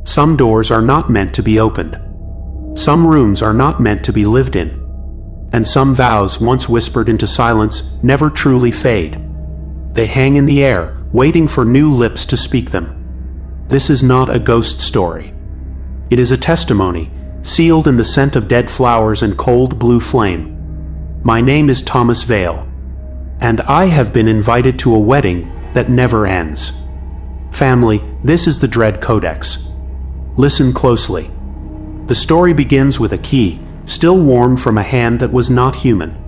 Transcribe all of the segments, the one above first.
Some doors are not meant to be opened. Some rooms are not meant to be lived in. And some vows once whispered into silence never truly fade. They hang in the air, waiting for new lips to speak them. This is not a ghost story. It is a testimony, sealed in the scent of dead flowers and cold blue flame. My name is Thomas Vale, and I have been invited to a wedding that never ends. Family, this is the Dread Codex. Listen closely. The story begins with a key, still warm from a hand that was not human.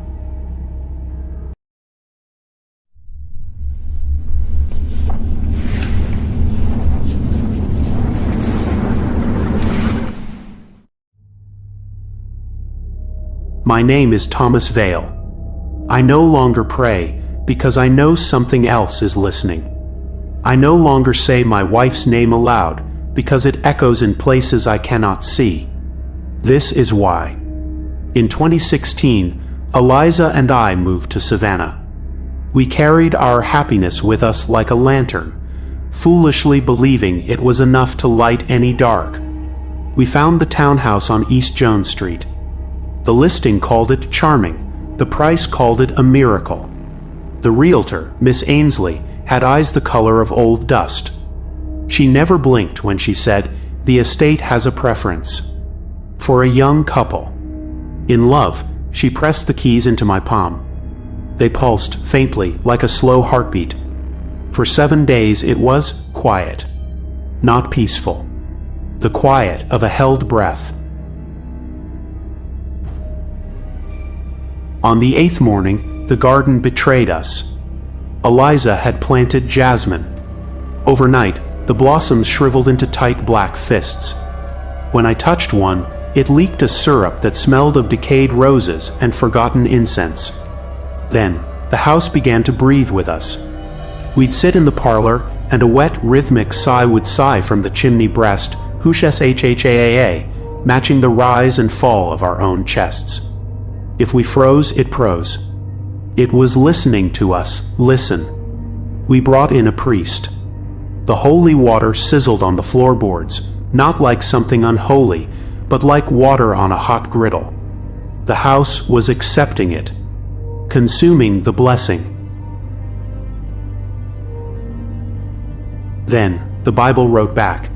My name is Thomas Vale. I no longer pray because I know something else is listening. I no longer say my wife's name aloud because it echoes in places I cannot see. This is why. In 2016, Eliza and I moved to Savannah. We carried our happiness with us like a lantern, foolishly believing it was enough to light any dark. We found the townhouse on East Jones Street. The listing called it charming. The price called it a miracle. The realtor, Miss Ainsley, had eyes the color of old dust. She never blinked when she said, "The estate has a preference for a young couple." In love, she pressed the keys into my palm. They pulsed faintly like a slow heartbeat. For 7 days it was quiet, not peaceful. The quiet of a held breath. On the 8th morning, the garden betrayed us. Eliza had planted jasmine. Overnight, the blossoms shriveled into tight black fists. When I touched one, it leaked a syrup that smelled of decayed roses and forgotten incense. Then, the house began to breathe with us. We'd sit in the parlor, and a wet, rhythmic sigh would sigh from the chimney breast, hshhhaa, matching the rise and fall of our own chests. If we froze, it froze. It was listening to us, listen. We brought in a priest. The holy water sizzled on the floorboards, not like something unholy, but like water on a hot griddle. The house was accepting it, consuming the blessing. Then, the Bible wrote back.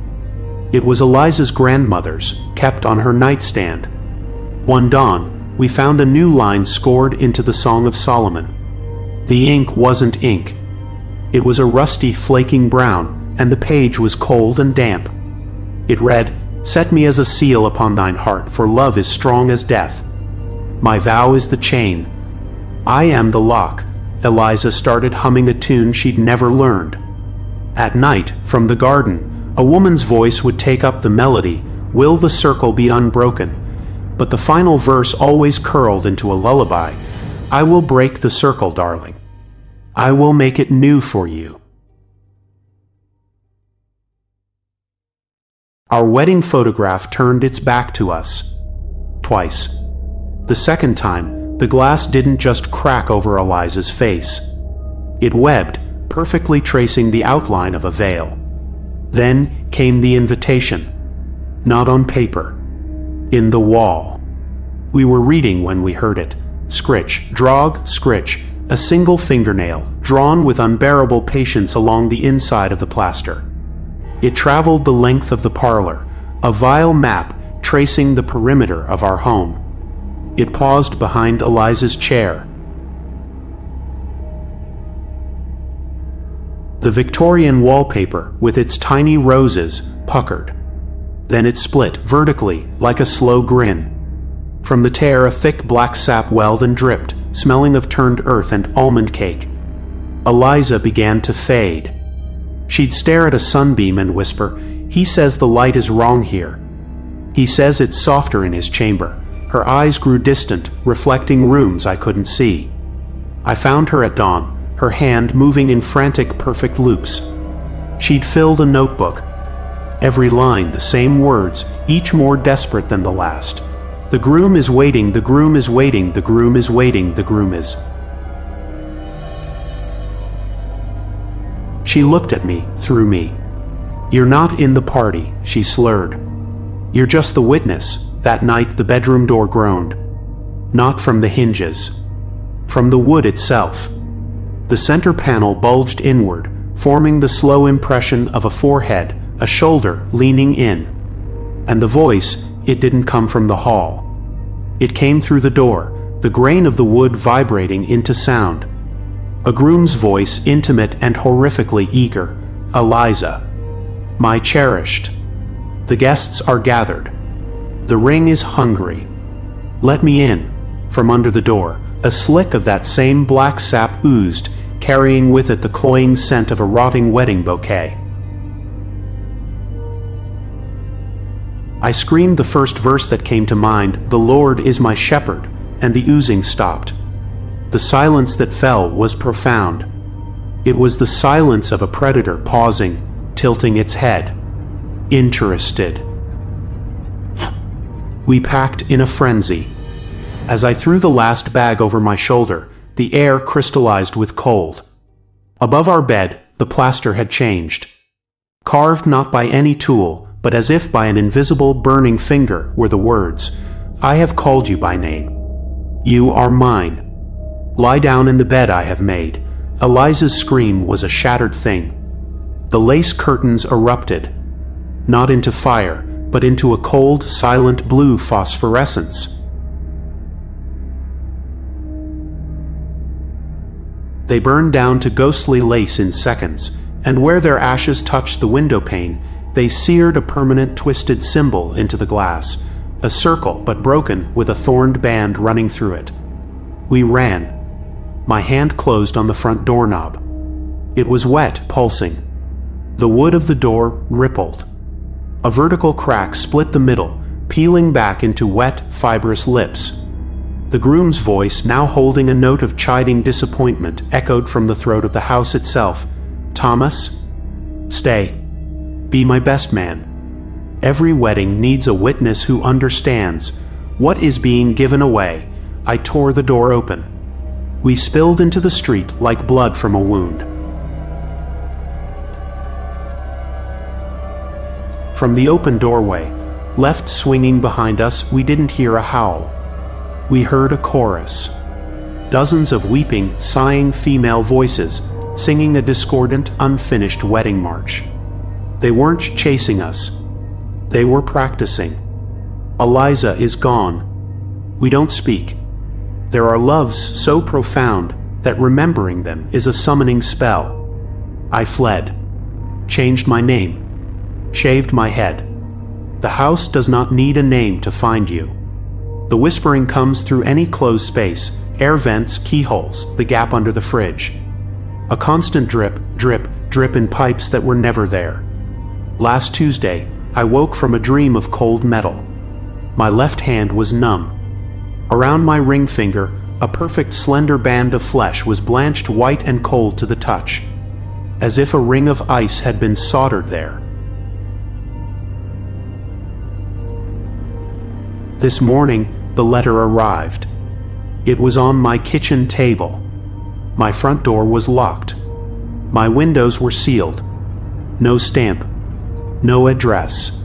It was Eliza's grandmother's, kept on her nightstand. One dawn, we found a new line scored into the Song of Solomon. The ink wasn't ink. It was a rusty, flaking brown, and the page was cold and damp. It read, "Set me as a seal upon thine heart, for love is strong as death. My vow is the chain. I am the lock." Eliza started humming a tune she'd never learned. At night, from the garden, a woman's voice would take up the melody, "Will the circle be unbroken?" But the final verse always curled into a lullaby. "I will break the circle, darling. I will make it new for you." Our wedding photograph turned its back to us. Twice. The second time, the glass didn't just crack over Eliza's face. It webbed, perfectly tracing the outline of a veil. Then came the invitation. Not on paper. In the wall. We were reading when we heard it. Scritch, drog, scritch, a single fingernail, drawn with unbearable patience along the inside of the plaster. It traveled the length of the parlor, a vile map tracing the perimeter of our home. It paused behind Eliza's chair. The Victorian wallpaper, with its tiny roses, puckered. Then it split vertically, like a slow grin. From the tear, a thick black sap welled and dripped, smelling of turned earth and almond cake. Eliza began to fade. She'd stare at a sunbeam and whisper, "He says the light is wrong here. He says it's softer in his chamber." Her eyes grew distant, reflecting rooms I couldn't see. I found her at dawn, her hand moving in frantic, perfect loops. She'd filled a notebook. Every line the same words, each more desperate than the last. "The groom is waiting, the groom is waiting, the groom is waiting, the groom is..." She looked at me, through me. "You're not in the party," she slurred. "You're just the witness." That night the bedroom door groaned. Not from the hinges. From the wood itself. The center panel bulged inward, forming the slow impression of a forehead, a shoulder leaning in. And the voice, it didn't come from the hall. It came through the door, the grain of the wood vibrating into sound. A groom's voice, intimate and horrifically eager. "Eliza. My cherished. The guests are gathered. The ring is hungry. Let me in." From under the door, a slick of that same black sap oozed, carrying with it the cloying scent of a rotting wedding bouquet. I screamed the first verse that came to mind, "The Lord is my shepherd," and the oozing stopped. The silence that fell was profound. It was the silence of a predator pausing, tilting its head. Interested. We packed in a frenzy. As I threw the last bag over my shoulder, the air crystallized with cold. Above our bed, the plaster had changed. Carved not by any tool, but as if by an invisible burning finger, were the words, "I have called you by name. You are mine. Lie down in the bed I have made." Eliza's scream was a shattered thing. The lace curtains erupted, not into fire, but into a cold, silent blue phosphorescence. They burned down to ghostly lace in seconds, and where their ashes touched the window pane, they seared a permanent twisted symbol into the glass, a circle but broken with a thorned band running through it. We ran. My hand closed on the front doorknob. It was wet, pulsing. The wood of the door rippled. A vertical crack split the middle, peeling back into wet, fibrous lips. The groom's voice, now holding a note of chiding disappointment, echoed from the throat of the house itself. "Thomas, stay. Be my best man. Every wedding needs a witness who understands what is being given away." I tore the door open. We spilled into the street like blood from a wound. From the open doorway, left swinging behind us, we didn't hear a howl. We heard a chorus. Dozens of weeping, sighing female voices, singing a discordant, unfinished wedding march. They weren't chasing us. They were practicing. Eliza is gone. We don't speak. There are loves so profound that remembering them is a summoning spell. I fled. Changed my name. Shaved my head. The house does not need a name to find you. The whispering comes through any closed space, air vents, keyholes, the gap under the fridge. A constant drip, drip, drip in pipes that were never there. Last Tuesday, I woke from a dream of cold metal. My left hand was numb. Around my ring finger, a perfect slender band of flesh was blanched white and cold to the touch, as if a ring of ice had been soldered there. This morning, the letter arrived. It was on my kitchen table. My front door was locked. My windows were sealed. No stamp. No address.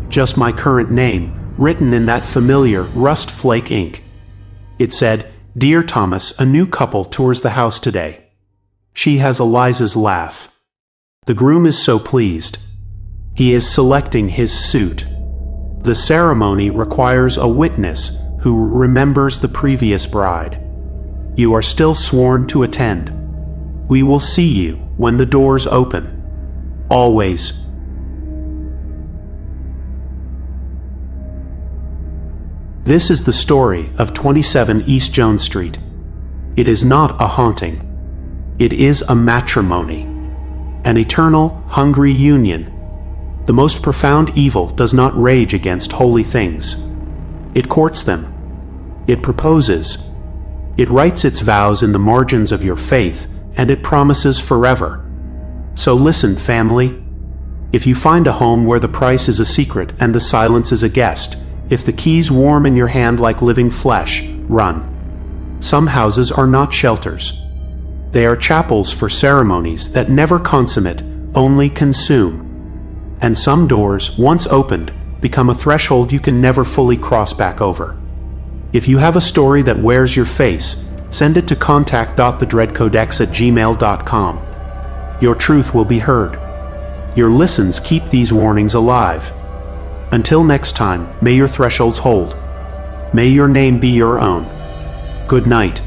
Just my current name, written in that familiar rust flake ink. It said, "Dear Thomas, a new couple tours the house today. She has Eliza's laugh. The groom is so pleased. He is selecting his suit. The ceremony requires a witness who remembers the previous bride. You are still sworn to attend. We will see you when the doors open. Always." This is the story of 27 East Jones Street. It is not a haunting. It is a matrimony. An eternal, hungry union. The most profound evil does not rage against holy things. It courts them. It proposes. It writes its vows in the margins of your faith, and it promises forever. So listen, family. If you find a home where the price is a secret and the silence is a guest, if the keys warm in your hand like living flesh, run. Some houses are not shelters. They are chapels for ceremonies that never consummate, only consume. And some doors, once opened, become a threshold you can never fully cross back over. If you have a story that wears your face, send it to contact.thedreadcodex@gmail.com. Your truth will be heard. Your listens keep these warnings alive. Until next time, may your thresholds hold. May your name be your own. Good night.